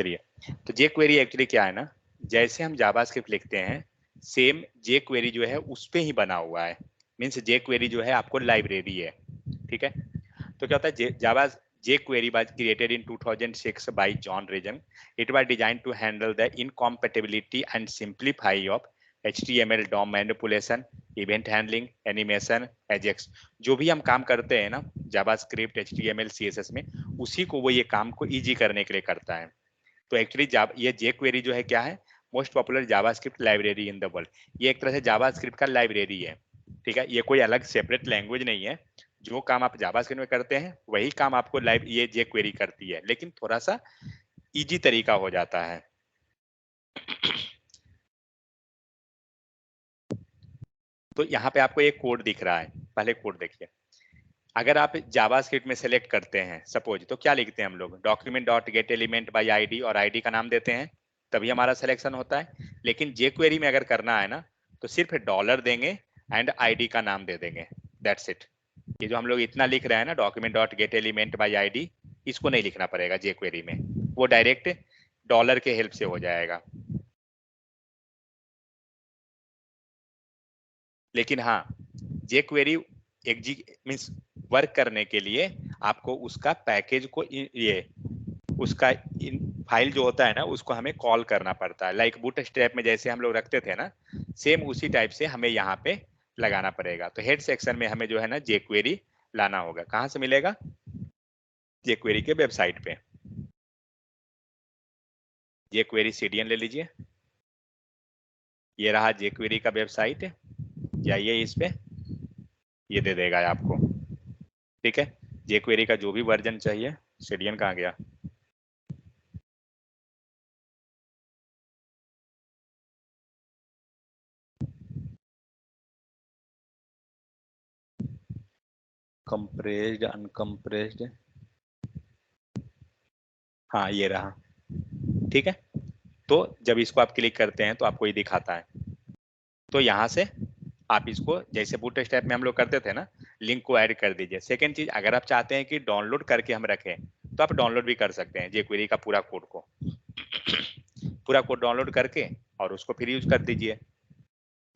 चलिए, तो जे query actually क्या है ना, जैसे हम जावास्क्रिप्ट लिखते हैं सेम जे क्वेरी जो है उस पे ही बना हुआ है। मीन्स जे क्वेरी जो है आपको लाइब्रेरी है, ठीक है। तो क्या होता है, जावा jQuery was created in 2006 by John Regan. It was designed to handle the incompatibility and simplify of HTML, DOM manipulation, event handling, animation, Ajax. जो भी हम काम करते हैं ना जावास्क्रिप्ट, HTML, CSS में, उसी को वो ये काम को इजी करने के लिए करता है। तो एक्चुअली ये jQuery जो है क्या है, most popular JavaScript library in the world. ये एक तरह से जावास्क्रिप्ट का लाइब्रेरी है, ठीक है। ये कोई अलग सेपरेट लैंग्वेज नहीं है। जो काम आप जावास्क्रिप्ट में करते हैं वही काम आपको ये jQuery करती है, लेकिन थोड़ा सा इजी तरीका हो जाता है। तो यहाँ पे आपको एक कोड दिख रहा है, पहले कोड देखिए। अगर आप जावास्क्रिप्ट में सेलेक्ट करते हैं सपोज, तो क्या लिखते हैं हम लोग, document dot get element by ID, और आईडी का नाम देते हैं, तभी हमारा सिलेक्शन होता है। लेकिन jQuery में अगर करना है ना, तो सिर्फ डॉलर देंगे एंड आईडी का नाम दे देंगे, दैट्स इट। ये जो हम लोग इतना लिख रहे हैं ना, document dot get element by ID, इसको नहीं लिखना पड़ेगा jQuery में, वो डायरेक्ट डॉलर के हेल्प से हो जाएगा। लेकिन हाँ, jQuery मीन्स वर्क करने के लिए आपको उसका पैकेज को ये उसका फाइल जो होता है ना, उसको हमें कॉल करना पड़ता है। लाइक बूटस्ट्रैप में जैसे हम लोग रखते थे ना, सेम उसी टाइप से हमें यहाँ पे लगाना पड़ेगा। तो हेड सेक्शन में हमें जो है ना jQuery लाना होगा। कहाँ से मिलेगा, jQuery के वेबसाइट पे। jQuery CDN ले लीजिए, ये रहा jQuery का वेबसाइट, जाइए इस पे, ये दे देगा आपको, ठीक है। jQuery का जो भी वर्जन चाहिए, CDN कहाँ गया, कंप्रेस्ड, अनकंप्रेस्ड, हाँ ये रहा, ठीक है। तो जब इसको आप क्लिक करते हैं तो आपको ये दिखाता है। तो यहाँ से आप इसको जैसे बूटस्ट्रैप में हम लोग करते थे ना, लिंक को ऐड कर दीजिए। सेकेंड चीज, अगर आप चाहते हैं कि डाउनलोड करके हम रखें, तो आप डाउनलोड भी कर सकते हैं jQuery का पूरा कोड को, पूरा कोड डाउनलोड करके और उसको फिर यूज कर दीजिए,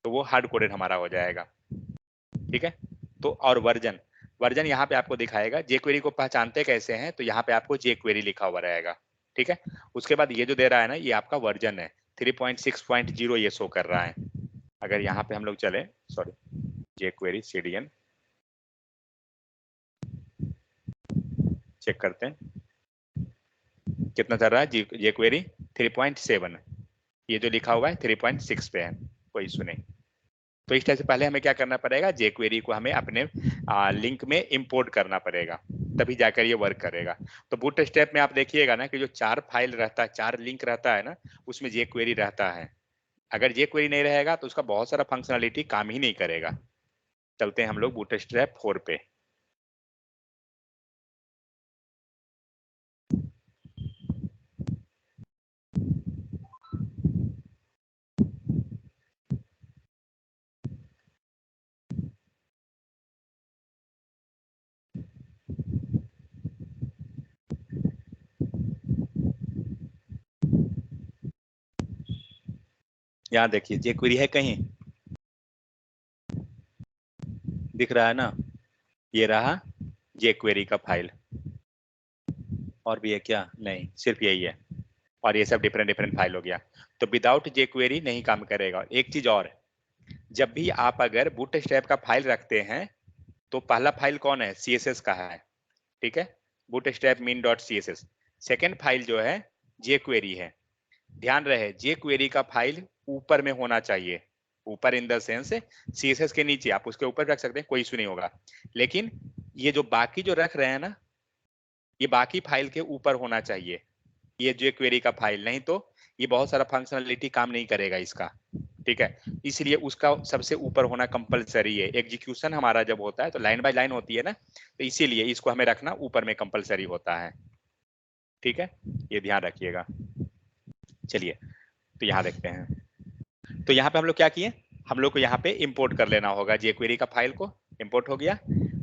तो वो हार्ड कोडेड हमारा हो जाएगा, ठीक है। तो और वर्जन, वर्जन यहाँ पे आपको दिखाएगा। jQuery को पहचानते कैसे हैं, तो यहाँ पे आपको jQuery लिखा हुआ रहेगा, ठीक है। उसके बाद ये जो दे रहा है ना, ये आपका वर्जन है 3.6.0 ये शो कर रहा है। अगर यहाँ पे हम लोग चले, सॉरी, jQuery CDN चेक करते हैं कितना चल रहा है। jQuery 3.7, ये जो लिखा हुआ है 3.6 पे है, कोई इशू नहीं। तो इस टाइप से पहले हमें क्या करना पड़ेगा, jQuery को हमें अपने लिंक में इंपोर्ट करना पड़ेगा, तभी जाकर ये वर्क करेगा। तो बूटस्ट्रैप में आप देखिएगा ना कि जो 4 फाइल रहता है, 4 लिंक रहता है ना, उसमें jQuery रहता है। अगर jQuery नहीं रहेगा तो उसका बहुत सारा फंक्शनलिटी काम ही नहीं करेगा। चलते हैं हम लोग बूटस्ट्रैप 4 पे। यहाँ देखिए jQuery है कहीं, दिख रहा है ना, ये रहा jQuery का फाइल। और भी है क्या, नहीं, सिर्फ यही है, और ये सब डिफरेंट डिफरेंट फाइल हो गया। तो विदाउट jQuery नहीं काम करेगा। एक चीज और, जब भी आप अगर बूटस्ट्रैप का फाइल रखते हैं, तो पहला फाइल कौन है, CSS का है, ठीक है, bootstrap min dot CSS। Second file जो है jQuery है। ध्यान रहे jQuery का फाइल ऊपर में होना चाहिए, ऊपर इन द सेंस CSS के नीचे, आप उसके ऊपर रख सकते हैं, कोई इशू नहीं होगा। लेकिन ये जो बाकी जो रख रहे हैं ना, ये बाकी फाइल के ऊपर होना चाहिए, ये jQuery का फाइल, नहीं तो ये बहुत सारा फंक्शनलिटी काम नहीं करेगा इसका, ठीक है। इसलिए उसका सबसे ऊपर होना कंपलसरी है। एग्जीक्यूशन हमारा जब होता है तो लाइन बाय लाइन होती है ना, तो इसीलिए इसको हमें रखना ऊपर में कंपलसरी होता है, ठीक है, ये ध्यान रखिएगा। चलिए, तो यहाँ देखते हैं। तो यहाँ पे हम लोग क्या किए, हम लोग को यहाँ पे इंपोर्ट कर लेना होगा jQuery का फाइल को, इंपोर्ट हो गया।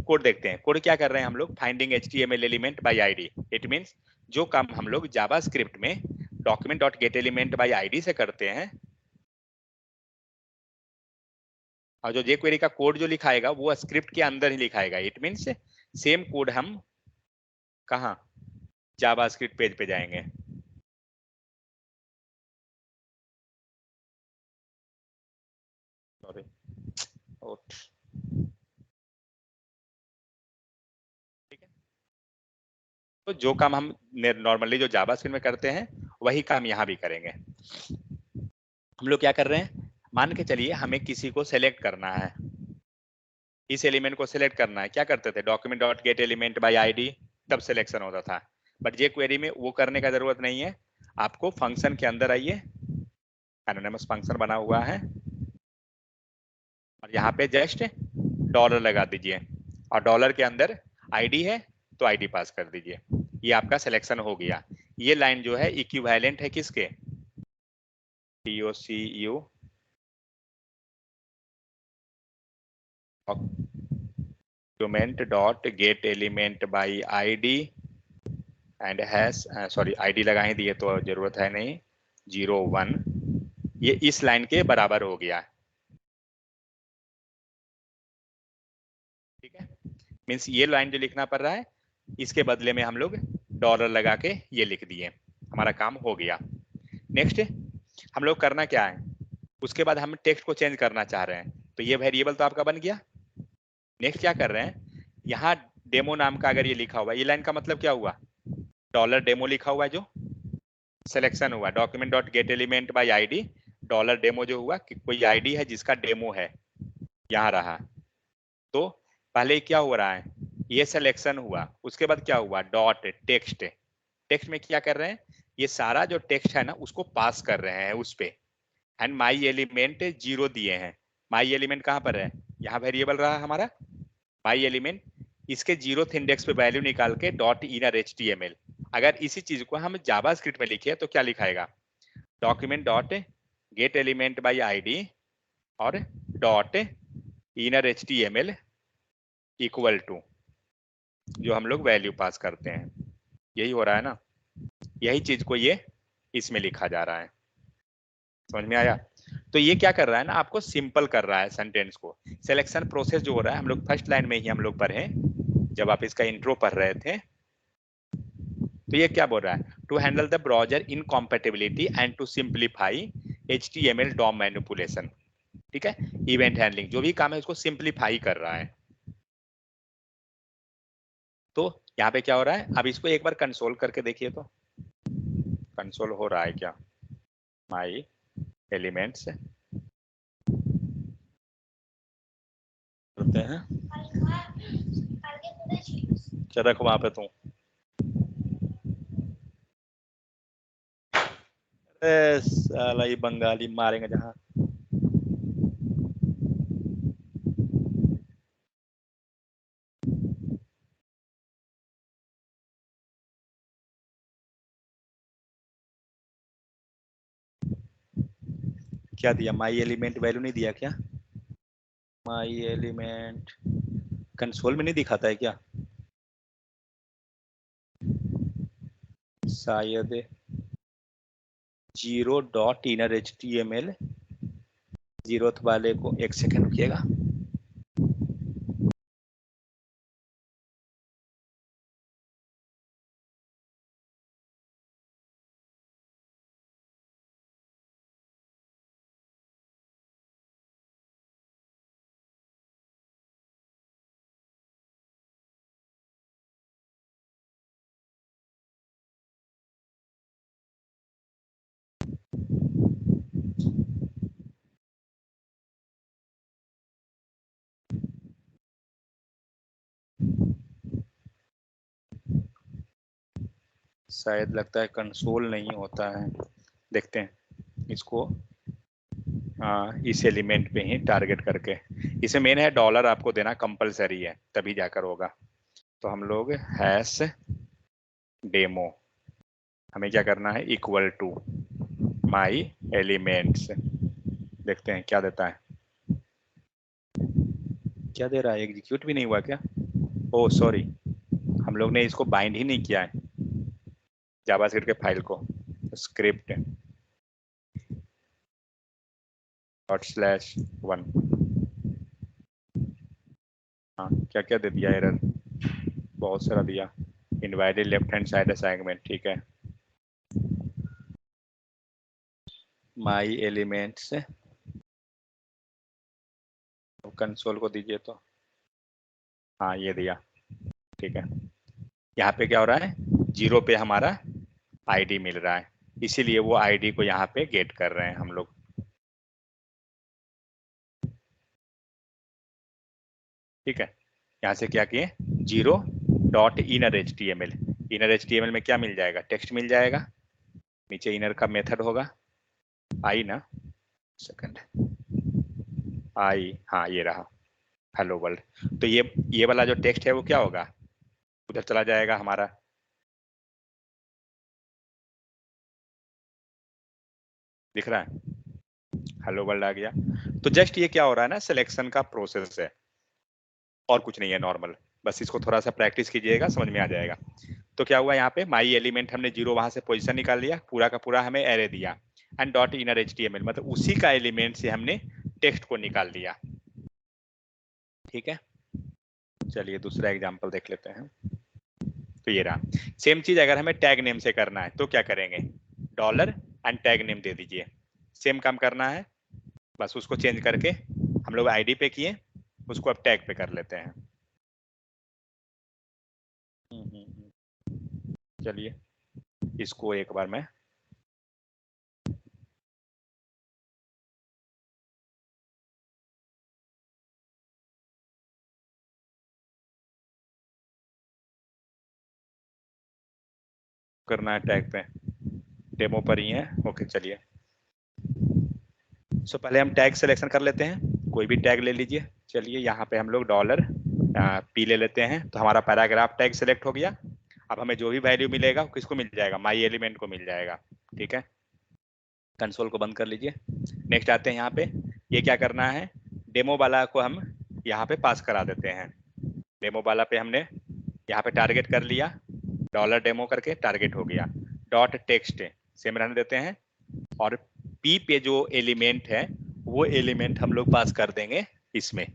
कोड देखते हैं, कोड क्या कर रहे हैं हम लोग, finding HTML element by ID. It means जो काम हम लोग जावास्क्रिप्ट में document dot get element by ID से करते हैं, और जो jQuery का कोड जो लिखाएगा वो स्क्रिप्ट के अंदर ही लिखाएगा। इट मीन्स सेम कोड हम कहाँ जावास्क्रिप्ट पेज पे जाएंगे। सॉरी, ठीक है। तो जो काम हम नॉर्मली जो जावास्क्रिप्ट में करते हैं वही काम यहाँ भी करेंगे। हम लोग क्या कर रहे हैं, मान के चलिए हमें किसी को सेलेक्ट करना है, इस एलिमेंट को सिलेक्ट करना है। क्या करते थे, document dot get element by ID, तब सिलेक्शन होता था। बट ये क्वेरी में वो करने का जरूरत नहीं है। आपको फंक्शन के अंदर आइए, एनोनिमस फंक्शन बना हुआ है, और यहाँ पे जस्ट डॉलर लगा दीजिए, और डॉलर के अंदर आईडी है तो आईडी पास कर दीजिए। ये आपका सिलेक्शन हो गया। ये लाइन जो है इक्विवेलेंट है किसके, TOCU document dot get element by ID and hash, sorry ID लगा ही दिए तो जरूरत है नहीं, 01, ये इस लाइन के बराबर हो गया। ठीक है, मीन्स ये लाइन जो लिखना पड़ रहा है इसके बदले में हम लोग डॉलर लगा के ये लिख दिए, हमारा काम हो गया। नेक्स्ट हम लोग करना क्या है, उसके बाद हम टेक्स्ट को चेंज करना चाह रहे हैं, तो ये वेरिएबल तो आपका बन गया। नेक्स्ट क्या कर रहे हैं, यहाँ डेमो नाम का अगर ये लिखा हुआ, ये लाइन का मतलब क्या हुआ, डॉलर डेमो लिखा हुआ है, जो सिलेक्शन हुआ document dot get element by ID, dollar demo जो हुआ कि कोई आईडी है जिसका डेमो है, यहाँ रहा। तो पहले क्या हो रहा है, ये सिलेक्शन हुआ, उसके बाद क्या हुआ, डॉट टेक्स्ट, टेक्स्ट में क्या कर रहे हैं, ये सारा जो टेक्स्ट है ना उसको पास कर रहे हैं उस पे, एंड माई एलिमेंट 0 दिए हैं। माई एलिमेंट कहाँ पर है, यहाँ वेरिएबल रहा हमारा माई एलिमेंट, इसके 0th इंडेक्स पे वैल्यू निकाल के डॉट इनर HTML। अगर इसी चीज को हम जावास्क्रिप्ट में लिखे तो क्या लिखाएगा, document dot get element by ID और dot inner HTML equal to जो हम लोग वैल्यू पास करते हैं। यही हो रहा है ना, यही चीज को ये इसमें लिखा जा रहा है। समझ में आया। तो ये क्या कर रहा है ना, आपको सिंपल कर रहा है सेंटेंस को। सिलेक्शन प्रोसेस जो हो रहा है हम लोग फर्स्ट लाइन में ही हम लोग पढ़े जब आप इसका इंट्रो पढ़ रहे थे। तो ये क्या बोल रहा है, to handle the browser incompatibility and to simplify HTML DOM manipulation. ठीक है, इवेंट हैंडलिंग जो भी काम है उसको सिंप्लीफाई कर रहा है। तो यहाँ पे क्या हो रहा है, अब इसको एक बार कंसोल करके देखिए तो कंसोल हो रहा है क्या, माई एलिमेंट्स करते हैं, चल रखो वहां पे तू, अरे साला ये बंगाली मारेंगे जहाँ। क्या दिया, माई एलिमेंट वैल्यू नहीं दिया क्या, माई एलिमेंट कंसोल में नहीं दिखाता है क्या, शायद 0 डॉट इनर HTML 0th वाले को, एक सेकंड रुकिएगा। शायद लगता है कंसोल नहीं होता है, देखते हैं इसको। इस एलिमेंट पे ही टारगेट करके, इसे मेन है डॉलर आपको देना कंपलसरी है तभी जाकर होगा। तो हम लोग हैश डेमो, हमें क्या करना है, इक्वल टू माई एलिमेंट्स, देखते हैं क्या देता है, क्या दे रहा है, एग्जीक्यूट भी नहीं हुआ क्या, ओ सॉरी हम लोग ने इसको बाइंड ही नहीं किया है जावास्क्रिप्ट के फाइल को। स्क्रिप्ट /1। हाँ, क्या क्या दे दिया एरर, बहुत सारा दिया। Invalid left hand side assignment, ठीक है। माई एलिमेंट्स कंसोल को दीजिए तो, हाँ ये दिया, ठीक है। यहाँ पे क्या हो रहा है, 0 पे हमारा आईडी मिल रहा है, इसीलिए वो आईडी को यहाँ पे गेट कर रहे हैं हम लोग। ठीक है, यहाँ से क्या किए, 0.inner HTML। इनर HTML में क्या मिल जाएगा, टेक्स्ट मिल जाएगा, नीचे इनर का मेथड होगा आई ना, सेकंड आई, हाँ ये रहा हेलो वर्ल्ड। तो ये वाला जो टेक्स्ट है वो क्या होगा, उधर चला जाएगा हमारा, दिख रहा है, हेलो वर्ल्ड आ गया। तो जस्ट ये क्या हो रहा है ना, सिलेक्शन का प्रोसेस है और कुछ नहीं है, नॉर्मल। बस इसको थोड़ा सा प्रैक्टिस कीजिएगा, समझ में आ जाएगा। तो क्या हुआ यहाँ पे, माई एलिमेंट हमने 0 वहां से पोजीशन निकाल लिया, पूरा का पूरा हमें एरे दिया, एंड डॉट इनर HTML मतलब उसी का एलिमेंट से हमने टेक्स्ट को निकाल लिया। ठीक है, चलिए दूसरा एग्जांपल देख लेते हैं। तो ये रहा, सेम चीज अगर हमें टैग नेम से करना है तो क्या करेंगे, डॉलर एंड टैग नेम दे दीजिए, सेम काम करना है, बस उसको चेंज करके हम लोग आईडी पे किए, उसको अब टैग पे कर लेते हैं। चलिए इसको एक बार मैं करना है टैग पे, डेमो पर ही है, ओके चलिए। सो पहले हम टैग सिलेक्शन कर लेते हैं, कोई भी टैग ले लीजिए। चलिए यहाँ पे हम लोग डॉलर पी ले लेते हैं, तो हमारा पैराग्राफ टैग सिलेक्ट हो गया। अब हमें जो भी वैल्यू मिलेगा किसको मिल जाएगा, माई एलिमेंट को मिल जाएगा। ठीक है, कंसोल को बंद कर लीजिए। नेक्स्ट आते हैं यहाँ पे, ये क्या करना है, डेमो वाला को हम यहाँ पे पास करा देते हैं। डेमो वाला पे हमने यहाँ पे टारगेट कर लिया, डॉलर डेमो करके टारगेट हो गया, डॉट टेक्स्ट सेम रहने देते हैं, और पी पे जो एलिमेंट है वो एलिमेंट हम लोग पास कर देंगे इसमें।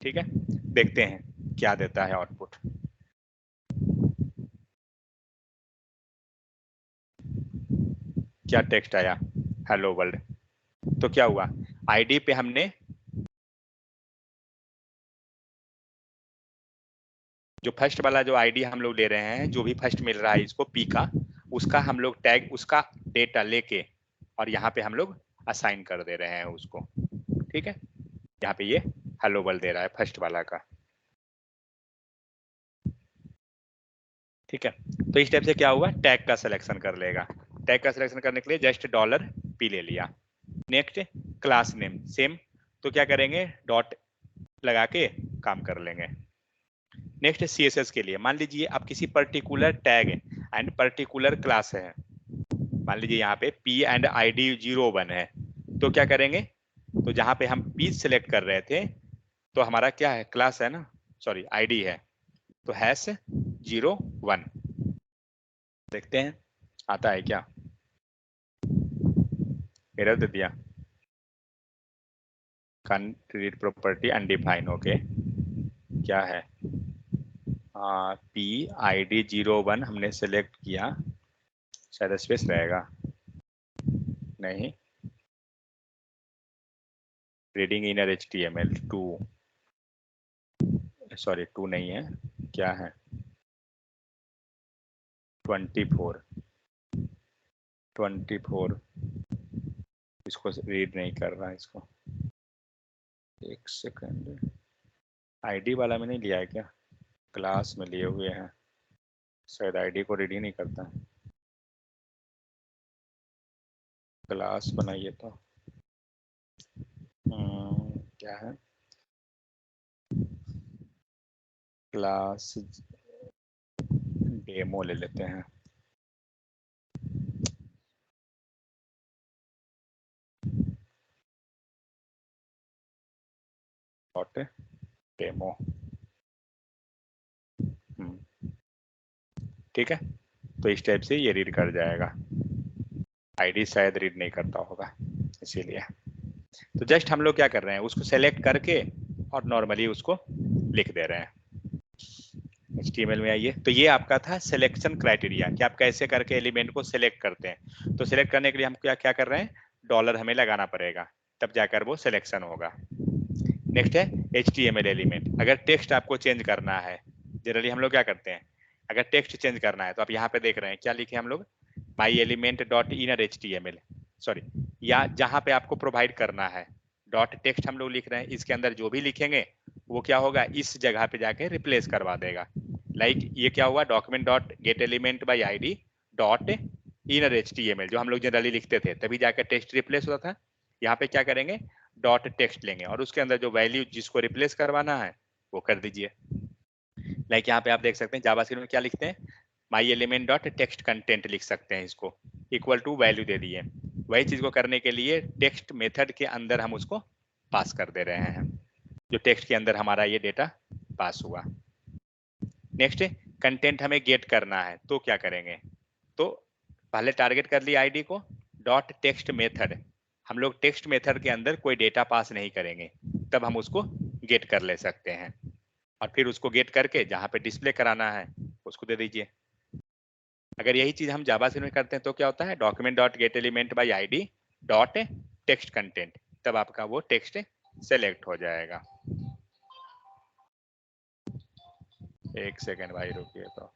ठीक है, देखते हैं क्या देता है आउटपुट। क्या टेक्स्ट आया, हेलो वर्ल्ड। तो क्या हुआ, आईडी पे हमने जो फर्स्ट वाला जो आईडी हम लोग ले रहे हैं, जो भी फर्स्ट मिल रहा है इसको पी का, उसका हम लोग टैग, उसका डेटा लेके और यहाँ पे हम लोग असाइन कर दे रहे हैं उसको। ठीक है, यहाँ पे ये हेलो वर्ल्ड दे रहा है फर्स्ट वाला का। ठीक है, तो इस टाइप से क्या हुआ, टैग का सिलेक्शन कर लेगा। टैग का सिलेक्शन करने के लिए जस्ट डॉलर पी ले लिया। नेक्स्ट क्लास नेम सेम, तो क्या करेंगे, डॉट लगा के काम कर लेंगे। नेक्स्ट CSS के लिए, मान लीजिए आप किसी particular tag and particular class है, मान लीजिए यहाँ पे P एंड ID 01 है, तो क्या करेंगे, तो जहां पे हम P सिलेक्ट कर रहे थे तो हमारा क्या है, क्लास है ना, सॉरी ID है, तो #01 देखते हैं आता है क्या, एरर दे दिया, रीड प्रॉपर्टी अनडिफाइन, ओके क्या है, P ID 01 हमने सेलेक्ट किया, शायद स्पेस रहेगा, नहीं, रीडिंग इनर HTML 2, सॉरी 2 नहीं है, क्या है 24 इसको रीड नहीं कर रहा है इसको, एक सेकंड, आईडी वाला में नहीं लिया है क्या, क्लास में लिए हुए हैं, शायद आईडी को रीड ही नहीं करता, क्लास बनाइए तो क्या है, क्लास डेमो ले लेते हैं। Dot demo. ठीक है, तो इस टाइप से ये रीड कर जाएगा। आईडी शायद रीड नहीं करता होगा इसीलिए। तो जस्ट हम लोग क्या कर रहे हैं, उसको सेलेक्ट करके और नॉर्मली उसको लिख दे रहे हैं। HTML में आइए, तो ये आपका था सिलेक्शन क्राइटेरिया कि आप कैसे करके एलिमेंट को सिलेक्ट करते हैं। तो सिलेक्ट करने के लिए हम क्या क्या कर रहे हैं, डॉलर हमें लगाना पड़ेगा, तब जाकर वो सिलेक्शन होगा। नेक्स्ट है HTML एलिमेंट। अगर टेक्स्ट आपको चेंज करना है, जनरली हम लोग क्या करते हैं, अगर टेक्स्ट चेंज करना है तो आप यहाँ पे देख रहे हैं क्या लिखे हम लोग, my element dot inner HTML, sorry, या जहाँ पे आपको प्रोवाइड करना है डॉट टेक्स्ट हम लोग लिख रहे हैं, इसके अंदर जो भी लिखेंगे वो क्या होगा, इस जगह पे जाके रिप्लेस करवा देगा। लाइक ये क्या हुआ, document dot get element by ID dot inner HTML, जो हम लोग जनरली लिखते थे तभी जाकर टेक्स्ट रिप्लेस होता था। यहाँ पे क्या करेंगे, डॉट टेक्स्ट लेंगे और उसके अंदर जो वैल्यू जिसको रिप्लेस करवाना है वो कर दीजिए। लाइक यहाँ पे आप देख सकते हैं जावास्क्रिप्ट में क्या लिखते हैं, माई एलिमेंट डॉट टेक्स्ट कंटेंट लिख सकते हैं, इसको इक्वल टू वैल्यू दे दिए। वही चीज को करने के लिए टेक्स्ट मेथड के अंदर हम उसको पास कर दे रहे हैं, जो टेक्स्ट के अंदर हमारा ये डेटा पास हुआ। नेक्स्ट कंटेंट हमें गेट करना है, तो क्या करेंगे, तो पहले टारगेट कर लिया आईडी को, डॉट टेक्स्ट मेथड, हम लोग टेक्स्ट मेथड के अंदर कोई डेटा पास नहीं करेंगे, तब हम उसको गेट कर ले सकते हैं। और फिर उसको गेट करके जहाँ पे डिस्प्ले कराना है उसको दे दीजिए। अगर यही चीज हम जावास्क्रिप्ट में करते हैं तो क्या होता है, document dot get element by ID dot text content, तब आपका वो टेक्स्ट सेलेक्ट हो जाएगा। एक सेकेंड भाई रुकिए तो।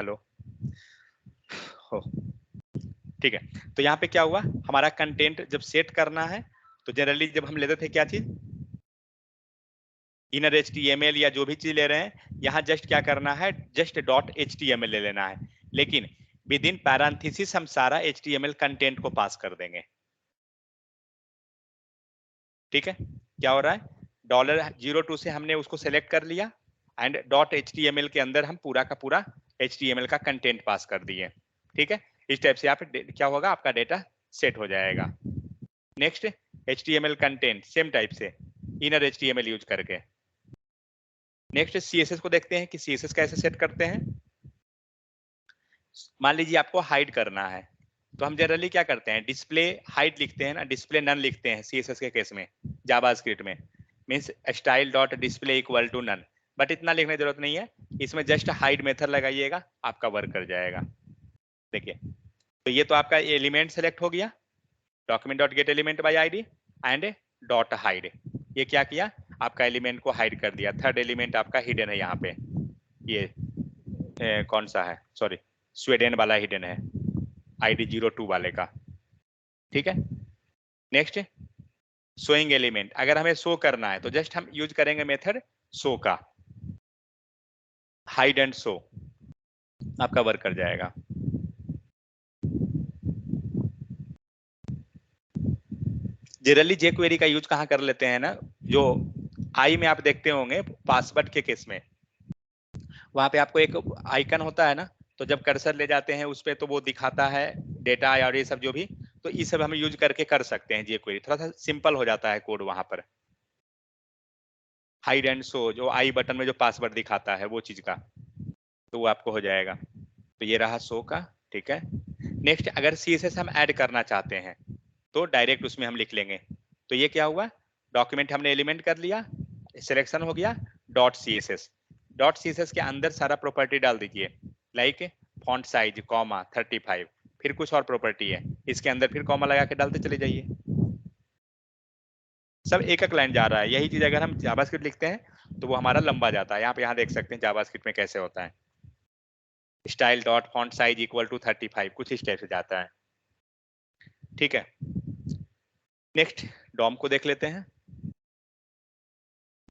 हेलो हो, ठीक है। तो यहाँ पे क्या हुआ, हमारा कंटेंट जब सेट करना है तो जनरली जब हम लेते थे क्या चीज, इनर HTML या जो भी चीज ले रहे हैं, यहाँ जस्ट क्या करना है, जस्ट डॉट HTML ले लेना है, लेकिन विद इन पैरेंथेसिस हम सारा HTML कंटेंट को पास कर देंगे। ठीक है, क्या हो रहा है, $02 से हमने उसको सेलेक्ट कर लिया एंड डॉट HTML के अंदर हम पूरा का पूरा HTML का कंटेंट पास कर दिए। ठीक है, इस टाइप से आप क्या होगा, आपका डेटा सेट हो जाएगा। Next HTML content same type से इनर HTML यूज करके। नेक्स्ट CSS को देखते हैं कि CSS कैसे सेट करते हैं। मान लीजिए आपको हाइड करना है, तो हम जनरली क्या करते हैं, डिस्प्ले हाइड लिखते हैं ना, डिस्प्ले नन लिखते हैं CSS के केस में, जावास्क्रिप्ट में means style dot display equal to none, but इतना लिखने की जरूरत नहीं है, इसमें जस्ट हाइड मेथड लगाइएगा, आपका वर्क कर जाएगा। देखिए, तो ये तो आपका एलिमेंट सेलेक्ट हो गया, document dot get element by ID and dot hide, ये क्या किया, आपका एलिमेंट को हाइड कर दिया। थर्ड एलिमेंट आपका हिडन है यहाँ पे, ये कौन सा है, सॉरी स्वीडन वाला हिडन है, ID 02 वाले का। ठीक है, नेक्स्ट शोइंग एलिमेंट, अगर हमें शो करना है तो जस्ट हम यूज करेंगे मेथड शो का, हाइड एंड शो, आपका वर्क कर जाएगा। जनरली jQuery का यूज कहाँ कर लेते हैं ना, जो आई में आप देखते होंगे पासवर्ड के केस में, वहां पे आपको एक आइकन होता है ना, तो जब कर्सर ले जाते हैं उस पर तो वो दिखाता है डेटा और ये सब जो भी, तो ये सब हम यूज करके कर सकते हैं jQuery, थोड़ा सा सिंपल हो जाता है कोड वहां पर। हाइड एंड शो जो आई बटन में जो पासवर्ड दिखाता है वो चीज का, तो वो आपको हो जाएगा। तो ये रहा शो का। ठीक है, नेक्स्ट अगर CSS हम ऐड करना चाहते हैं तो डायरेक्ट उसमें हम लिख लेंगे। तो ये क्या हुआ, डॉक्यूमेंट हमने एलिमेंट कर लिया, सिलेक्शन हो गया, डॉट सी एस एस के अंदर सारा प्रॉपर्टी डाल दीजिए, लाइक फॉन्ट साइज कॉमा 35, फिर कुछ और प्रॉपर्टी है इसके अंदर, फिर कॉमा लगा के डालते चले जाइए, सब एक एक लाइन जा रहा है। यही चीज अगर हम जावास्क्रिप्ट लिखते हैं तो वो हमारा लंबा जाता है। यहाँ देख सकते हैं जावास्क्रिप्ट में कैसे होता है, style dot font size equal to 35, कुछ इस टाइप से जाता है। ठीक है, नेक्स्ट डॉम को देख लेते हैं।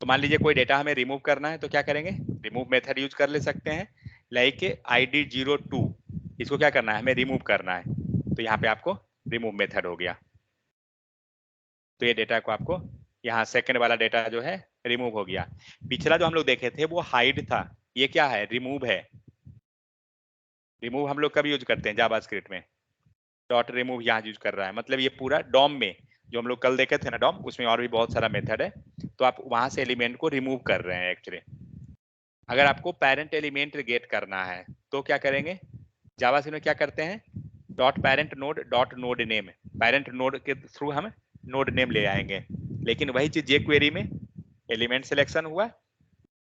तो मान लीजिए कोई डेटा हमें रिमूव करना है तो क्या करेंगे, रिमूव मेथड यूज कर ले सकते हैं, लाइक ID 02, इसको क्या करना है, हमें रिमूव करना है, तो यहाँ पे आपको रिमूव मेथड हो गया। तो ये डेटा को आपको यहाँ सेकंड वाला डेटा जो है रिमूव हो गया। पिछला जो हम लोग देखे थे वो हाइड था, ये क्या है, रिमूव है। रिमूव हम लोग कब यूज करते हैं जावास्क्रिप्ट में, डॉट रिमूव यहाँ यूज कर रहा है, मतलब ये पूरा डॉम में जो हम लोग कल देखे थे ना डॉम, उसमें और भी बहुत सारा मेथड है, तो आप वहां से एलिमेंट को रिमूव कर रहे हैं एक्चुअली। अगर आपको पेरेंट एलिमेंट गेट करना है तो क्या करेंगे, जावास्क्रिप्ट में क्या करते हैं, dot parent node dot node name, parent node के थ्रू हम नोड नेम ले आएंगे। लेकिन वही चीज jQuery में एलिमेंट सिलेक्शन हुआ,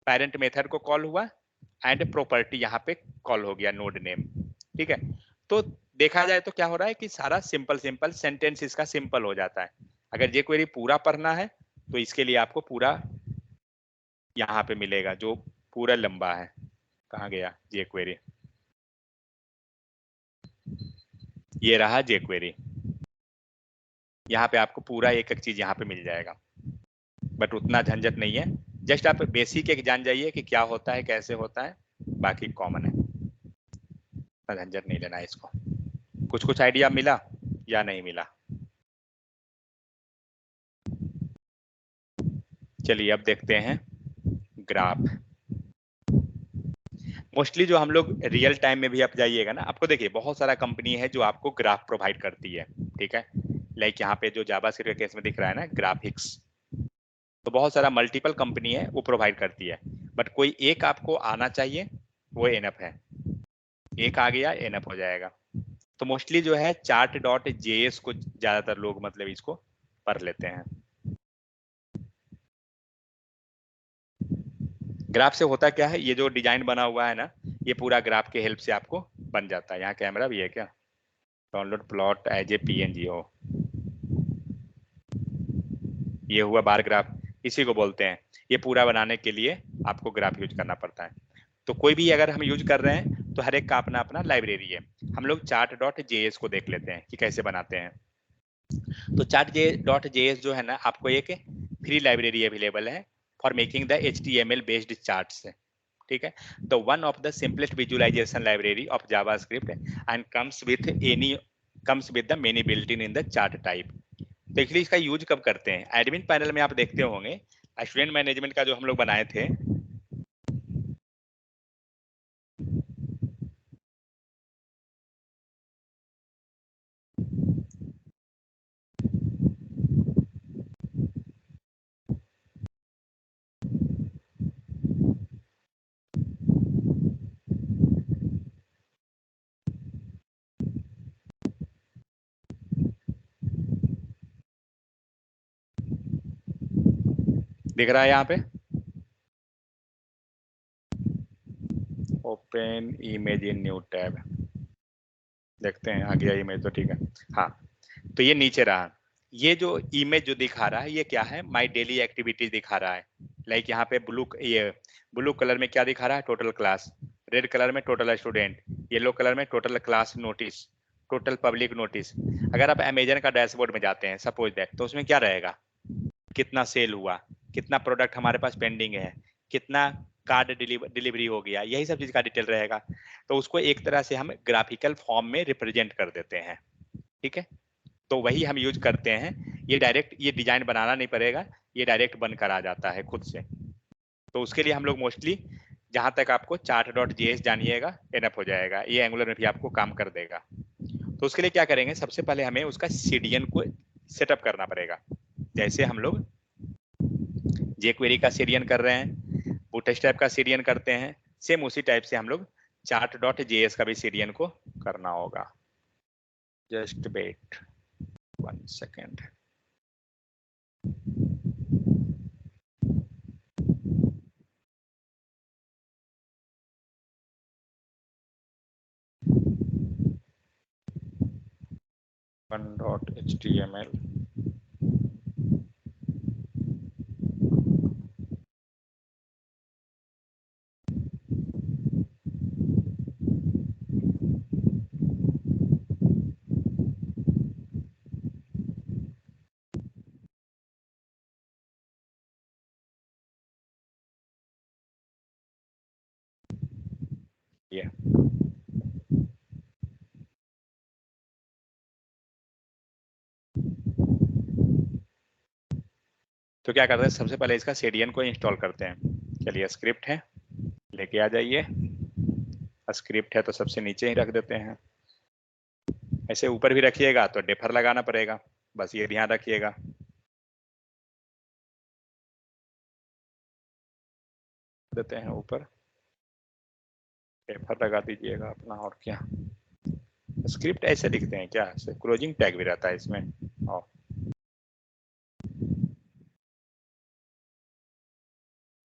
पेरेंट मेथड को कॉल हुआ एंड प्रॉपर्टी यहाँ पे कॉल हो गया नोड नेम। ठीक है, तो देखा जाए तो क्या हो रहा है कि सारा सिंपल सिंपल सेंटेंस इसका सिंपल हो जाता है। अगर jQuery पूरा पढ़ना है तो इसके लिए आपको पूरा यहाँ पे मिलेगा जो पूरा लंबा है। कहाँ गया jQuery, ये रहा jQuery, यहाँ पे आपको पूरा एक एक चीज यहाँ पे मिल जाएगा, बट उतना झंझट नहीं है, जस्ट आप बेसिक एक जान जाइए कि क्या होता है कैसे होता है, बाकी कॉमन है, उतना झंझट नहीं लेना है इसको। कुछ कुछ आइडिया मिला या नहीं मिला, चलिए अब देखते हैं ग्राफ। मोस्टली जो हम लोग रियल टाइम में भी आप जाइएगा ना, आपको देखिए बहुत सारा कंपनी है जो आपको ग्राफ प्रोवाइड करती है। ठीक है, लाइक यहाँ पे जो जावास्क्रिप्ट के केस में दिख रहा है ना ग्राफिक्स, तो बहुत सारा मल्टीपल कंपनी है वो प्रोवाइड करती है, बट कोई एक आपको आना चाहिए, वो एनफ है, एक आ गया एनफ हो जाएगा। तो मोस्टली जो है चार्ट डॉट जेएस को ज्यादातर लोग मतलब इसको पढ़ लेते हैं। ग्राफ से होता क्या है, ये जो डिजाइन बना हुआ है ना, ये पूरा ग्राफ के हेल्प से आपको बन जाता है। यहाँ कैमरा भी है क्या, download plot as a PNG हो, ये हुआ बार ग्राफ, इसी को बोलते हैं। ये पूरा बनाने के लिए आपको ग्राफ यूज करना पड़ता है। तो कोई भी अगर हम यूज कर रहे हैं तो हर एक का अपना अपना लाइब्रेरी है। हम लोग chart.js को देख लेते हैं कि कैसे बनाते हैं। तो chart.js जो है ना, आपको एक फ्री लाइब्रेरी अवेलेबल है for making the HTML based charts, ठीक है। The one of the simplest visualisation library of JavaScript and comes with the many built in the chart type. तो एक्चुअली इसका यूज कब करते हैं, एडमिन पैनल में आप देखते होंगे स्टूडेंट मैनेजमेंट का जो हम लोग बनाए थे, दिख रहा है यहाँ पे, open image in new tab, देखते हैं आ गया इमेज तो ठीक है। हाँ, तो ये नीचे रहा, ये जो इमेज जो दिखा रहा है ये क्या है, माय डेली एक्टिविटीज दिखा रहा है। लाइक यहाँ पे ये ब्लू कलर में क्या दिखा रहा है, टोटल क्लास, रेड कलर में टोटल स्टूडेंट, येलो कलर में total class notice, total public notice. अगर आप अमेजन का डैशबोर्ड में जाते हैं सपोज दैट, तो उसमें क्या रहेगा, कितना सेल हुआ, कितना प्रोडक्ट हमारे पास पेंडिंग है, कितना कार्ड डिलीवरी हो गया, यही सब चीज का डिटेल रहेगा। तो उसको एक तरह से हम ग्राफिकल फॉर्म में रिप्रेजेंट कर देते हैं, ठीक है। तो वही हम यूज करते हैं, ये डायरेक्ट ये डिजाइन बनाना नहीं पड़ेगा, ये डायरेक्ट बनकर आ जाता है खुद से। तो उसके लिए हम लोग मोस्टली जहां तक आपको chart.js जानिएगा एनफ हो जाएगा, ये एंगुलर में भी आपको काम कर देगा। तो उसके लिए क्या करेंगे, सबसे पहले हमें उसका सीडीएन को सेटअप करना पड़ेगा। जैसे हम लोग jQuery का सीडीएन कर रहे हैं, बूटस्ट्रैप का सीडीएन करते हैं, सेम उसी टाइप से हम लोग chart.js का भी सीडीएन को करना होगा। Just wait 1 second. .html ये तो क्या करते हैं, सबसे पहले इसका सीडीएन को इंस्टॉल करते हैं। चलिए स्क्रिप्ट है, लेके आ जाइए। स्क्रिप्ट है तो सबसे नीचे ही रख देते हैं, ऐसे ऊपर भी रखिएगा तो डेफर लगाना पड़ेगा, बस ये ध्यान रखिएगा। देते हैं ऊपर, डेफर लगा दीजिएगा अपना, और क्या। स्क्रिप्ट ऐसे लिखते हैं क्या, क्लोजिंग टैग भी रहता है इसमें, और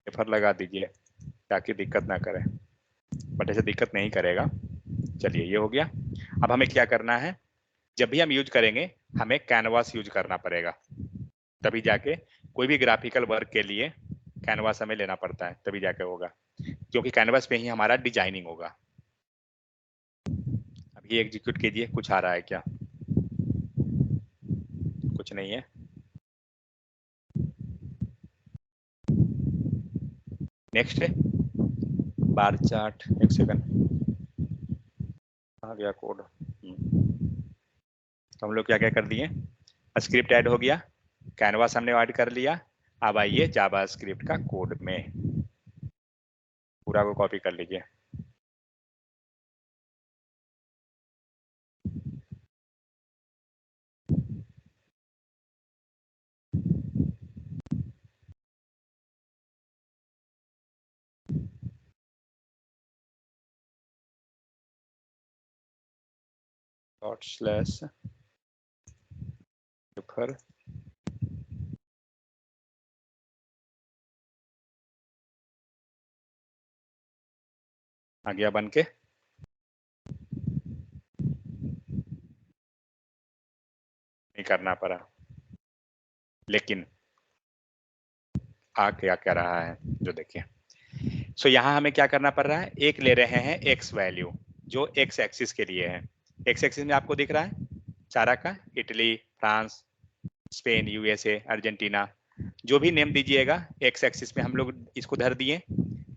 डेफर लगा दीजिए ताकि दिक्कत ना करे, बट ऐसे दिक्कत नहीं करेगा। चलिए ये हो गया। अब हमें क्या करना है, जब भी हम यूज करेंगे हमें कैनवास यूज करना पड़ेगा, तभी जाके कोई भी ग्राफिकल वर्क के लिए कैनवास हमें लेना पड़ता है, तभी जाके होगा, क्योंकि कैनवास पे ही हमारा डिजाइनिंग होगा। अभी एग्जीक्यूट कीजिए, कुछ आ रहा है क्या, कुछ नहीं है। नेक्स्ट है बार चार्ट, एक सेकंड, आ गया कोड। तो हम लोग क्या क्या कर दिए, स्क्रिप्ट ऐड हो गया, कैनवास हमने ऐड कर लिया। अब आइए जावा स्क्रिप्ट का कोड में, पूरा को कॉपी कर लीजिए। डॉट स्लैश रेफर, आ गया बन के, नहीं करना पड़ा, लेकिन आ क्या क्या रहा है जो देखिए, सो यहाँ हमें क्या करना पड़ रहा है, एक ले रहे हैं एक्स वैल्यू जो एक्स एक्सिस के लिए है। एक्स एक्सिस में आपको दिख रहा है सारा का, Italy, France, Spain, USA, Argentina, जो भी नेम दीजिएगा एक्स एक्सिस में हम लोग इसको धर दिए।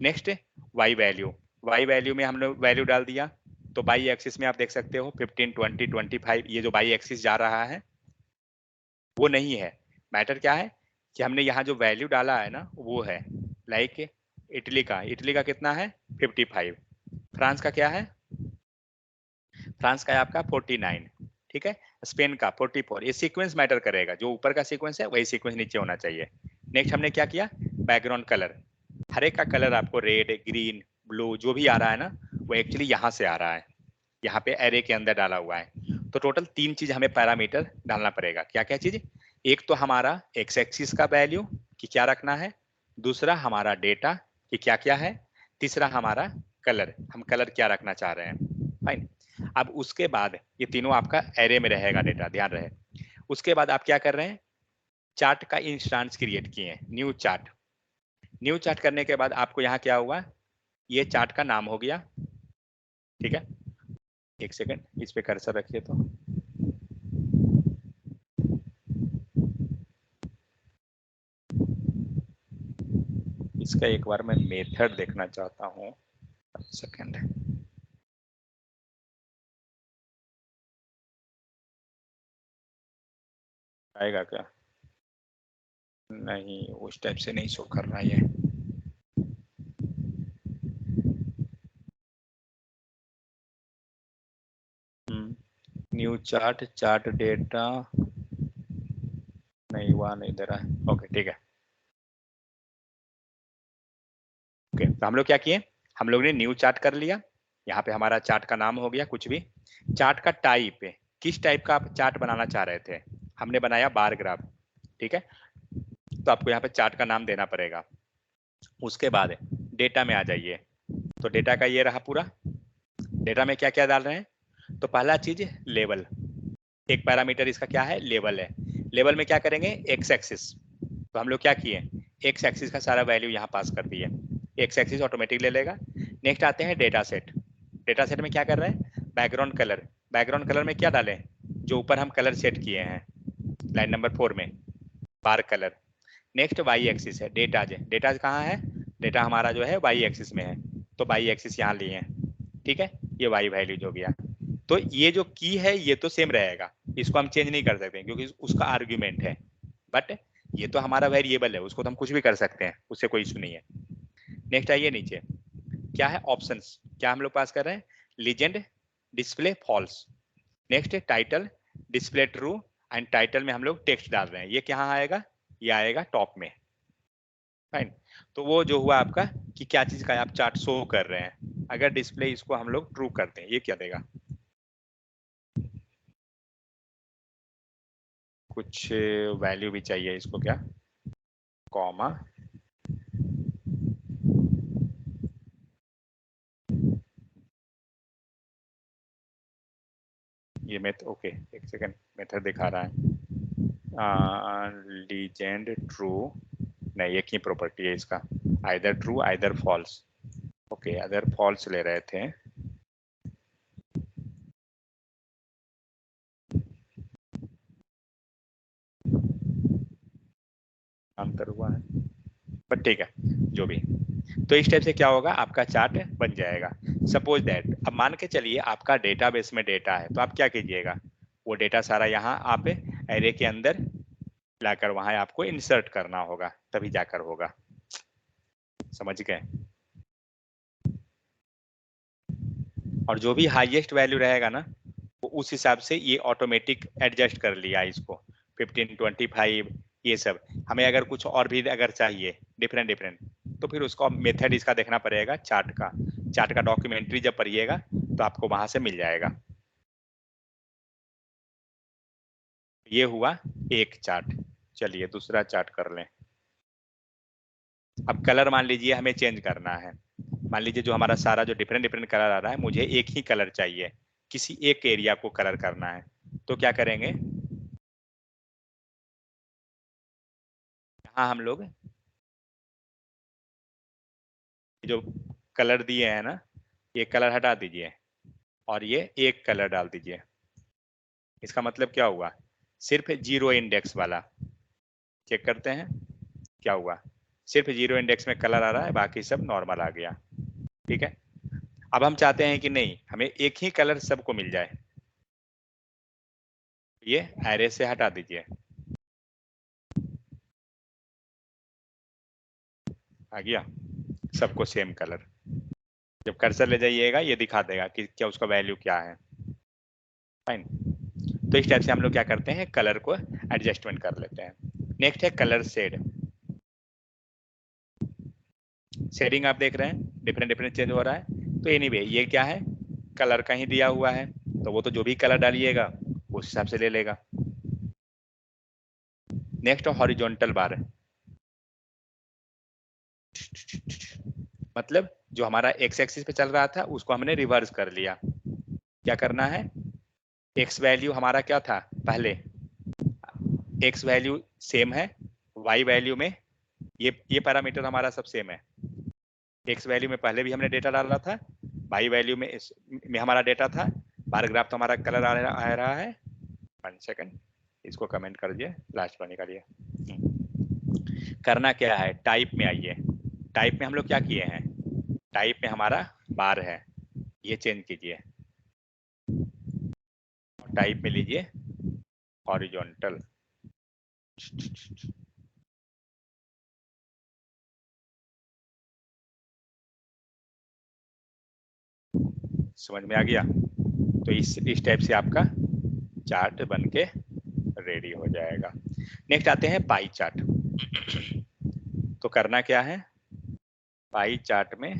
Next Y value, Y value में हम लोग वैल्यू डाल दिया। तो वाई एक्सिस में आप देख सकते हो 15, 20, 25, ये जो वाई एक्सिस जा रहा है वो नहीं है। मैटर क्या है कि हमने यहाँ जो वैल्यू डाला है ना वो है, लाइक इटली का कितना है 55, फ्रांस का क्या है, फ्रांस का है आपका 49, ठीक है, स्पेन का 44। ये सीक्वेंस मैटर करेगा, जो ऊपर का सीक्वेंस है वही सीक्वेंस नीचे होना चाहिए। नेक्स्ट हमने क्या किया, बैकग्राउंड कलर, हर एक का कलर आपको रेड, ग्रीन, ब्लू जो भी आ रहा है ना वो एक्चुअली यहाँ से आ रहा है, यहाँ पे एरे के अंदर डाला हुआ है। तो टोटल 3 चीज हमें पैरामीटर डालना पड़ेगा। क्या क्या चीज, एक तो हमारा एक्स एक्सिस का वैल्यू कि क्या रखना है, दूसरा हमारा डेटा कि क्या क्या है, तीसरा हमारा कलर, हम कलर क्या रखना चाह रहे हैं। फाइन। अब उसके बाद ये तीनों आपका एरे में रहेगा डेटा, ध्यान रहे। उसके बाद आप क्या कर रहे हैं, चार्ट का इंस्टांस क्रिएट किए हैं, न्यू चार्ट। न्यू चार्ट करने के बाद आपको यहाँ क्या हुआ, ये चार्ट का नाम हो गया, ठीक है। एक सेकंड इस पे कर्सर रखिए तो इसका एक बार मैं मेथड देखना चाहता हूँ, सेकंड। आएगा क्या, नहीं उस टाइप से नहीं शो कर रहा है ये। न्यू चार्ट, चार्ट डेटा, नहीं वहाँ नहीं दे रहा है। ओके ठीक है, ओके तो हम लोग क्या किए, हम लोग ने न्यू चार्ट कर लिया, यहाँ पे हमारा चार्ट का नाम हो गया कुछ भी। चार्ट का टाइप, किस टाइप का आप चार्ट बनाना चाह रहे थे, हमने बनाया बार ग्राफ, ठीक है। तो आपको यहाँ पे चार्ट का नाम देना पड़ेगा। उसके बाद डेटा में आ जाइए, तो डेटा का ये रहा पूरा। डेटा में क्या क्या डाल रहे हैं, तो पहला चीज लेवल, एक पैरामीटर इसका क्या है, लेवल है। लेवल में क्या करेंगे, एक्स एक्सिस, तो हम लोग क्या किए, एक्स एक्सिस का सारा वैल्यू यहाँ पास कर दिए, एक्स एक्सिस ऑटोमेटिक ले लेगा। नेक्स्ट आते हैं डेटा सेट, डेटा सेट में क्या कर रहे हैं, बैकग्राउंड कलर, बैकग्राउंड कलर में क्या डालें, जो ऊपर हम कलर सेट किए हैं लाइन नंबर 4 में, बार कलर। नेक्स्ट वाई एक्सिस है, डेटा, डेटा कहाँ है, डेटा हमारा जो है वाई एक्सिस में है, तो वाई एक्सिस यहाँ लिए हैं, ठीक है। ये वाई वैल्यू जो गया, तो ये जो की है ये तो सेम रहेगा, इसको हम चेंज नहीं कर सकते क्योंकि उसका आर्ग्यूमेंट है, बट ये तो हमारा वेरिएबल है, उसको तो हम कुछ भी कर सकते हैं, उससे कोई इशू नहीं है। नेक्स्ट आइए नीचे, क्या है ऑप्शंस, क्या हम लोग पास कर रहे हैं, legend, display false. Next title, display true, and title में हम लोग टेक्स्ट डाल रहे हैं, ये क्या आएगा, ये आएगा टॉप में। फाइन। तो वो जो हुआ आपका कि क्या चीज का आप चार्ट शो कर रहे हैं, अगर डिस्प्ले इसको हम लोग ट्रू करते हैं ये क्या देगा, कुछ वैल्यू भी चाहिए इसको, क्या कॉमा, ये मेथ, ओके एक सेकंड मेथड दिखा रहा है, लीजेंड ट्रू, नहीं एक ही प्रॉपर्टी है इसका, either true either false, okay other false ले रहे थे। अंतर हुआ है बट ठीक है, जो भी। तो इस टाइप से क्या होगा, आपका चार्ट बन जाएगा। सपोज दैट, अब मान के चलिए आपका डेटाबेस में डेटा है, तो आप क्या कीजिएगा, वो डेटा सारा यहाँ आप एरे के अंदर लाकर वहां आपको इंसर्ट करना होगा, तभी जाकर होगा, समझ गए। और जो भी हाईएस्ट वैल्यू रहेगा ना, वो उस हिसाब से ये ऑटोमेटिक एडजस्ट कर लिया इसको, 15, 25, ये सब। हमें अगर कुछ और भी अगर चाहिए डिफरेंट डिफरेंट, तो फिर उसको मेथड इसका देखना पड़ेगा, चार्ट का, चार्ट का डॉक्यूमेंट्री जब पढ़िएगा तो आपको वहां से मिल जाएगा। ये हुआ एक चार्ट। चलिए दूसरा चार्ट कर लें। अब कलर मान लीजिए हमें चेंज करना है, मान लीजिए जो हमारा सारा जो डिफरेंट डिफरेंट कलर आ रहा है, मुझे एक ही कलर चाहिए, किसी एक एरिया को कलर करना है, तो क्या करेंगे, यहाँ हम लोग जो कलर दिए हैं ना, ये कलर हटा दीजिए और ये एक कलर डाल दीजिए। इसका मतलब क्या हुआ? सिर्फ जीरो इंडेक्स वाला। चेक करते हैं क्या हुआ। सिर्फ जीरो इंडेक्स में कलर आ रहा है, बाकी सब नॉर्मल आ गया। ठीक है, अब हम चाहते हैं कि नहीं, हमें एक ही कलर सबको मिल जाए। ये एरे से हटा दीजिए। आ गया सबको सेम कलर। जब कर्सर ले जाइएगा ये दिखा देगा कि क्या उसका वैल्यू क्या है। फाइन। तो इस टाइप से हम लोग क्या करते हैं, कलर को एडजस्टमेंट कर लेते हैं। नेक्स्ट है कलर शेड। शेडिंग आप देख रहे हैं डिफरेंट डिफरेंट चेंज हो रहा है। तो एनीवे ये क्या है, कलर का ही दिया हुआ है, तो वो तो जो भी कलर डालिएगा उस हिसाब से ले लेगा। नेक्स्ट हॉरिजॉन्टल बार, मतलब जो हमारा एक्स एक्सिस पे चल रहा था उसको हमने रिवर्स कर लिया। क्या करना है, एक्स वैल्यू हमारा क्या था पहले, एक्स वैल्यू सेम है, वाई वैल्यू में ये पैरामीटर हमारा सब सेम है। एक्स वैल्यू में पहले भी हमने डेटा डाला था, वाई वैल्यू में हमारा डेटा था। बार ग्राफ तो हमारा कलर आ रहा है। 1 सेकंड, इसको कमेंट कर दिए, लास्ट पर निकालिए। करना क्या है, टाइप में आइए। टाइप में हम लोग क्या किए हैं, टाइप में हमारा बार है, ये चेंज कीजिए। टाइप में लीजिए हॉरिजॉन्टल। समझ में आ गया? तो इस टाइप से आपका चार्ट बन के रेडी हो जाएगा। नेक्स्ट आते हैं पाई चार्ट। तो करना क्या है, पाई चार्ट में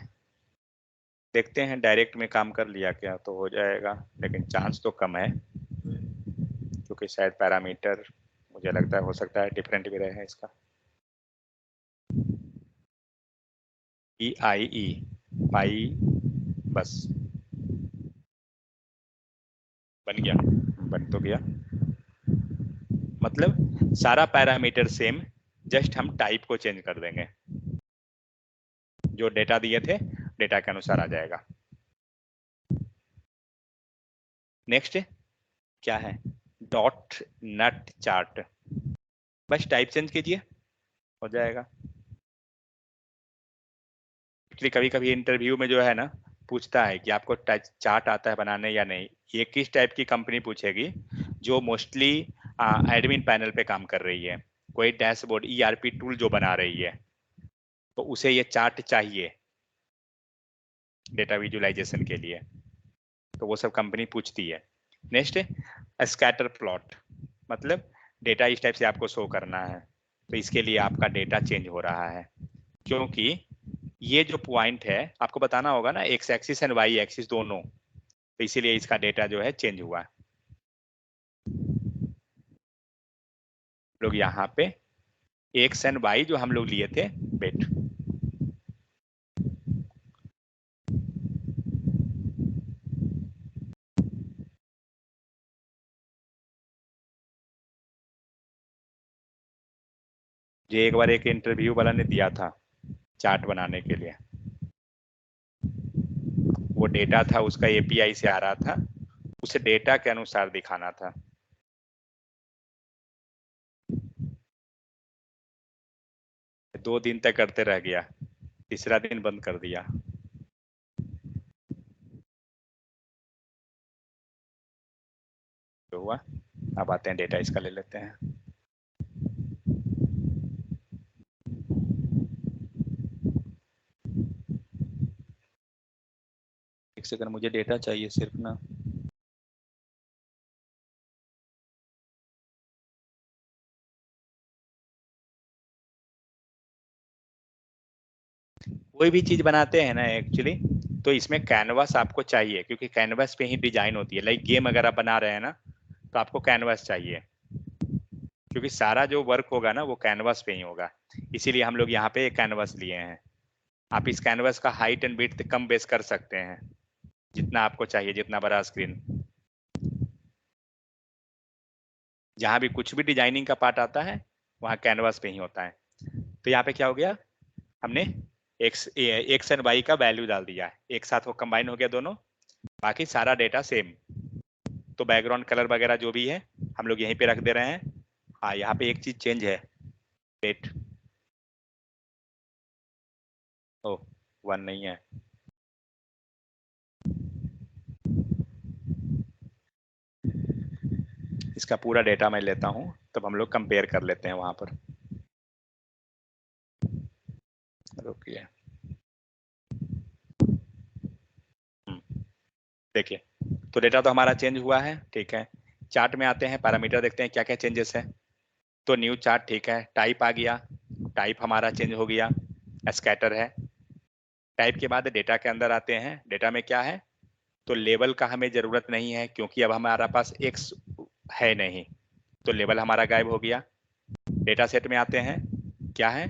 देखते हैं डायरेक्ट में काम कर लिया क्या तो हो जाएगा, लेकिन चांस तो कम है क्योंकि शायद पैरामीटर मुझे लगता है हो सकता है डिफरेंट भी रहे इसका। EIE पाई, बस बन गया, बन तो गया। मतलब सारा पैरामीटर सेम, जस्ट हम टाइप को चेंज कर देंगे। जो डेटा दिए थे डेटा के अनुसार आ जाएगा। नेक्स्ट क्या है, डॉट नट चार्ट। बस टाइप चेंज कीजिए हो जाएगा। एक्चुअली कभी कभी इंटरव्यू में जो है ना पूछता है कि आपको चार्ट आता है बनाने या नहीं। ये किस टाइप की कंपनी पूछेगी, जो मोस्टली एडमिन पैनल पे काम कर रही है, कोई डैशबोर्ड ERP टूल जो बना रही है, तो उसे ये चार्ट चाहिए डेटा विजुअलाइजेशन के लिए, तो वो सब कंपनी पूछती है। नेक्स्ट स्कैटर प्लॉट, मतलब डेटा इस टाइप से आपको शो करना है, तो इसके लिए आपका डेटा चेंज हो रहा है, क्योंकि ये जो पॉइंट है आपको बताना होगा ना, X axis and Y axis दोनों, तो इसीलिए इसका डेटा जो है चेंज हुआ। लोग यहाँ पे एक्स एंड वाई जो हम लोग लिए थे बेट, जो एक बार एक इंटरव्यू वाला ने दिया था चार्ट बनाने के लिए, वो डेटा था उसका API से आ रहा था, उसे डेटा के अनुसार दिखाना था। 2 दिन तक करते रह गया, तीसरा दिन बंद कर दिया। तो हुआ, अब आते हैं डेटा इसका ले लेते हैं। एक सेकंड, मुझे डेटा चाहिए सिर्फ ना। कोई भी चीज बनाते हैं ना एक्चुअली, तो इसमें कैनवास आपको चाहिए, क्योंकि कैनवास पे ही डिजाइन होती है। लाइक गेम अगर आप बना रहे हैं ना, तो आपको कैनवास चाहिए, क्योंकि सारा जो वर्क होगा ना वो कैनवास पे ही होगा। इसीलिए हम लोग यहाँ पे एक कैनवास लिए हैं। आप इस कैनवास का height and width come base कर सकते हैं, जितना आपको चाहिए, जितना बड़ा स्क्रीन। जहां भी कुछ भी डिजाइनिंग का पार्ट आता है वहां कैनवास पे ही होता है। तो यहाँ पे क्या हो गया, हमने एक्स एंड वाई का वैल्यू डाल दिया, एक साथ वो कंबाइन हो गया दोनों, बाकी सारा डेटा सेम। तो बैकग्राउंड कलर वगैरह जो भी है हम लोग यहीं पे रख दे रहे हैं। हाँ, यहाँ पे एक चीज चेंज है, डेट ओ 1 नहीं है। इसका पूरा डेटा मैं लेता हूँ, तब हम लोग कंपेयर कर लेते हैं वहां पर। रुकिए, देखिए, तो डेटा तो हमारा चेंज हुआ है, ठीक है। चार्ट में आते हैं, पैरामीटर देखते हैं क्या क्या चेंजेस है। तो न्यू चार्ट, ठीक है। टाइप आ गया, टाइप हमारा चेंज हो गया, स्कैटर है। टाइप के बाद डेटा के अंदर आते हैं, डेटा में क्या है, तो लेबल का हमें जरूरत नहीं है क्योंकि अब हमारा पास एक्स है नहीं, तो लेबल हमारा गायब हो गया। डेटा सेट में आते हैं, क्या है,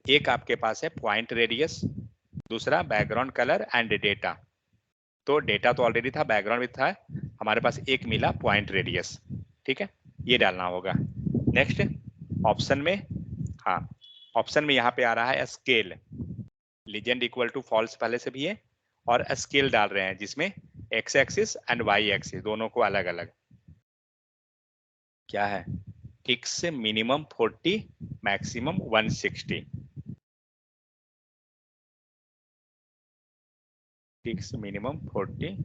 एक आपके पास है पॉइंट रेडियस, दूसरा बैकग्राउंड कलर एंड डेटा। तो डेटा तो ऑलरेडी था, बैकग्राउंड भी था, हमारे पास एक मिला पॉइंट रेडियस, ठीक है। ये डालना होगा। नेक्स्ट ऑप्शन में, हाँ, ऑप्शन में यहाँ पे आ रहा है scale, legend equal to false पहले से भी है, और स्केल डाल रहे हैं जिसमें X axis and Y axis दोनों को अलग अलग। क्या है, X minimum 40, maximum 160। X minimum 40,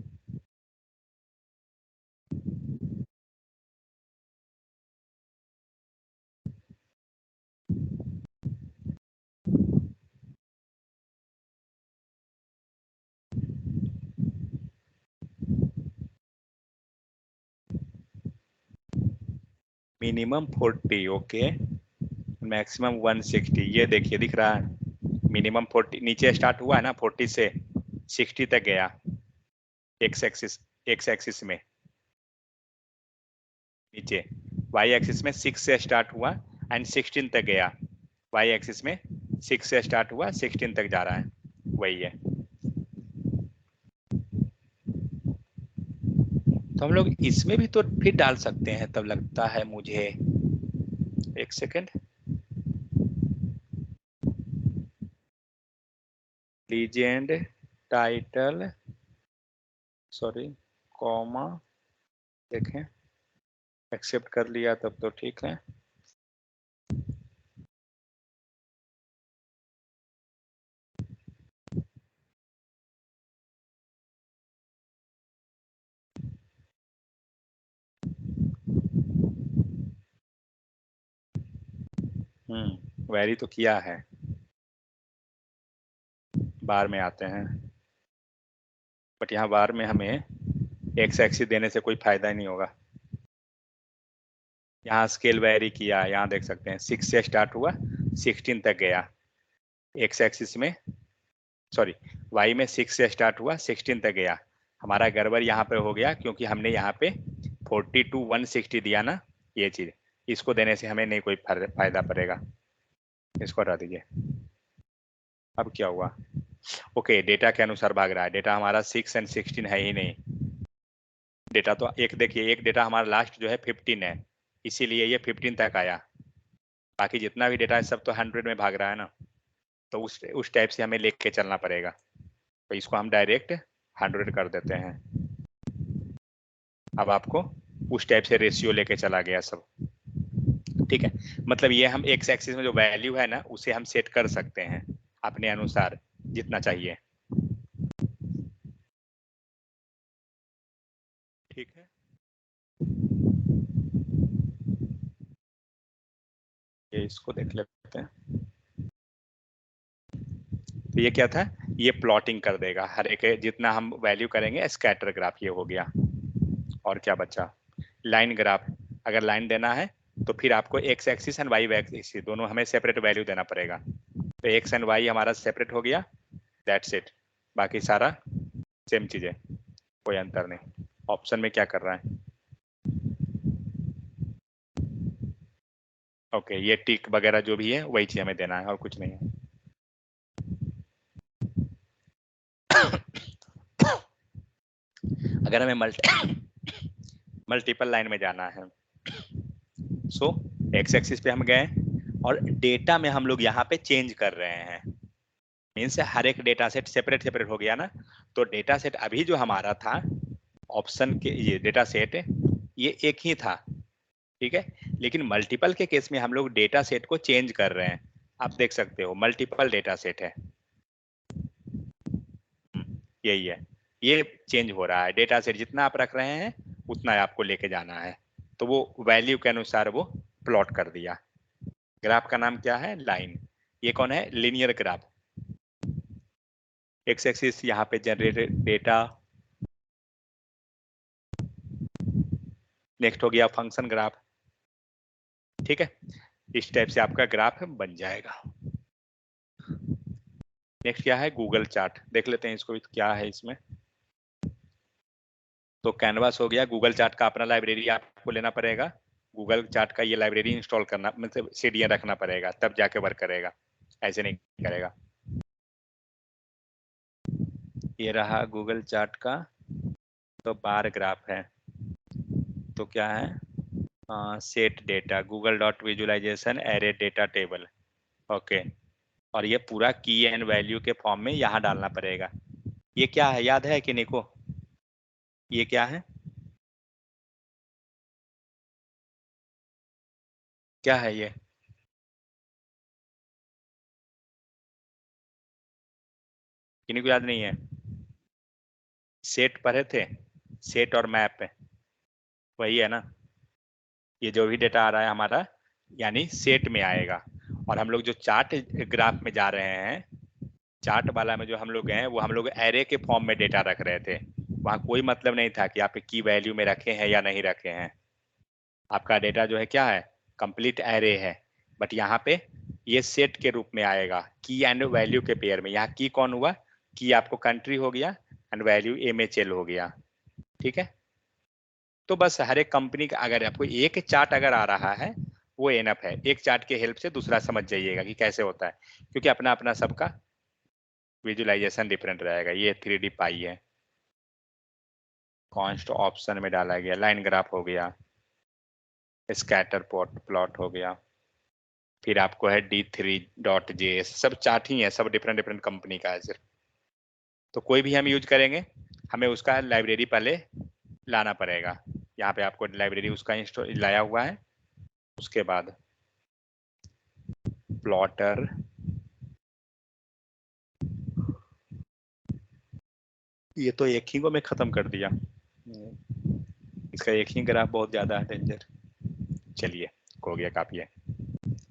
minimum 40, okay, maximum 160। ये देखिए दिख रहा है, मिनिमम 40 नीचे स्टार्ट हुआ है ना, 40 से 60 तक गया, एक्स एक्सिस में नीचे, वाई एक्सिस में 6 से स्टार्ट हुआ एंड 16 तक गया, वाई एक्सिस में 6 से स्टार्ट हुआ 16 तक जा रहा है, वही है। तो हम लोग इसमें भी तो फिर डाल सकते हैं, तब लगता है मुझे, एक second, legend title, sorry, comma, देखें, एक्सेप्ट कर लिया तब तो ठीक है। वेरी तो किया है, बार में आते हैं, बट यहाँ बार में हमें एक्स एक्सिस देने से कोई फायदा ही नहीं होगा। यहाँ स्केल वेरी किया, यहाँ देख सकते हैं 6 से स्टार्ट हुआ 16 तक गया, एक्स एक्सिस में, सॉरी, वाई में 6 से स्टार्ट हुआ 16 तक गया। हमारा गड़बड़ यहाँ पे हो गया क्योंकि हमने यहाँ पे 40 to 160 दिया ना, ये चीज, इसको देने से हमें नहीं कोई फायदा पड़ेगा, इसको हटा दीजिए। अब क्या हुआ, ओके, डेटा के अनुसार भाग रहा है, डेटा हमारा 6 एंड 16 है ही नहीं, डेटा तो एक, देखिए एक डेटा हमारा लास्ट जो है 15 है, इसीलिए ये 15 तक आया, बाकी जितना भी डेटा है सब तो 100 में भाग रहा है ना, तो उस टाइप से हमें लेके चलना पड़ेगा। तो इसको हम डायरेक्ट 100 कर देते हैं। अब आपको उस टाइप से रेशियो लेके चला गया सब, ठीक है। मतलब ये हम एक्स एक्सिस में जो वैल्यू है ना, उसे हम सेट कर सकते हैं अपने अनुसार जितना चाहिए, ठीक है। ये इसको देख लेते हैं, तो ये क्या था, ये प्लॉटिंग कर देगा हर एक, जितना हम वैल्यू करेंगे, स्कैटर ग्राफ ये हो गया। और क्या बचा, लाइन ग्राफ, अगर लाइन देना है तो फिर आपको X axis and Y axis दोनों हमें सेपरेट वैल्यू देना पड़ेगा। तो एक्स एंड वाई हमारा सेपरेट हो गया, दैट्स इट, बाकी सारा सेम चीज है, कोई अंतर नहीं। ऑप्शन में क्या कर रहा है, ओके, ये टिक वगैरह जो भी है वही चीज हमें देना है और कुछ नहीं है। अगर हमें मल्टीपल लाइन में जाना है, सो एक्स एक्सिस पे हम गए और डेटा में हम लोग यहाँ पे चेंज कर रहे हैं, मीन्स हर एक डेटा सेट सेपरेट सेपरेट हो गया ना। तो डेटा सेट अभी जो हमारा था ऑप्शन के, ये डेटा सेट ये एक ही था, ठीक है। लेकिन मल्टीपल के केस में हम लोग डेटा सेट को चेंज कर रहे हैं। आप देख सकते हो मल्टीपल डेटा सेट है, यही है, ये चेंज हो रहा है। डेटा सेट जितना आप रख रहे हैं उतना आपको लेके जाना है। तो वो वैल्यू के अनुसार वो प्लॉट कर दिया। ग्राफ का नाम क्या है? लाइन। ये कौन है? Linear graph. एक्स एक्सिस यहाँ पे जनरेटेड डेटा, नेक्स्ट हो गया फंक्शन ग्राफ, ठीक है। इस टाइप से आपका ग्राफ बन जाएगा। नेक्स्ट क्या है? Google chart. देख लेते हैं इसको, क्या है इसमें। तो कैनवास हो गया। गूगल चार्ट का अपना लाइब्रेरी आपको लेना पड़ेगा। गूगल चार्ट का ये लाइब्रेरी इंस्टॉल करना, मतलब सीडीएन रखना पड़ेगा, तब जाके वर्क करेगा, ऐसे नहीं करेगा। ये रहा गूगल चार्ट का, तो बार ग्राफ है। तो क्या है? Set data Google dot visualisation array data table, okay. और ये पूरा की एंड वैल्यू के फॉर्म में यहाँ डालना पड़ेगा। ये क्या है, याद है कि नहीं को? ये क्या है? क्या है ये? किन्हीं को याद नहीं है? सेट पढ़े थे, सेट और मैप, वही है ना। ये जो भी डेटा आ रहा है हमारा, यानी सेट में आएगा। और हम लोग जो चार्ट ग्राफ में जा रहे हैं, चार्ट वाला में जो हम लोग हैं, वो हम लोग एरे के फॉर्म में डेटा रख रहे थे। वहां कोई मतलब नहीं था कि आप की वैल्यू में रखे हैं या नहीं रखे हैं। आपका डेटा जो है क्या है? कंप्लीट एरे है। बट यहाँ पे ये सेट के रूप में आएगा, की एंड वैल्यू के पेयर में। यहाँ की कौन हुआ? की आपको कंट्री हो गया, एंड वैल्यू MHL हो गया, ठीक है। तो बस हर एक कंपनी का अगर आपको एक चार्ट अगर आ रहा है, वो एनफ है। एक चार्ट के हेल्प से दूसरा समझ जाइएगा कि कैसे होता है, क्योंकि अपना अपना सबका विजुअलाइजेशन डिफरेंट रहेगा। ये 3D पाई है, कॉन्स्ट ऑप्शन में डाला गया, लाइन ग्राफ हो गया, स्कैटर प्लॉट हो गया, फिर आपको है D3.js। सब चार्ट ही है, सब डिफरेंट डिफरेंट कंपनी का है सिर्फ। तो कोई भी हम यूज करेंगे, हमें उसका लाइब्रेरी पहले लाना पड़ेगा। यहाँ पे आपको लाइब्रेरी उसका इंस्टॉल लाया हुआ है। उसके बाद प्लॉटर, ये तो एक ही को मैं खत्म कर दिया, इसका एक ही ग्राफ बहुत ज्यादा है डेंजर। चलिए, हो गया, काफी है।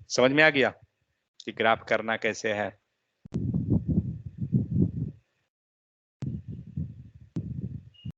समझ में आ गया कि ग्राफ करना कैसे है।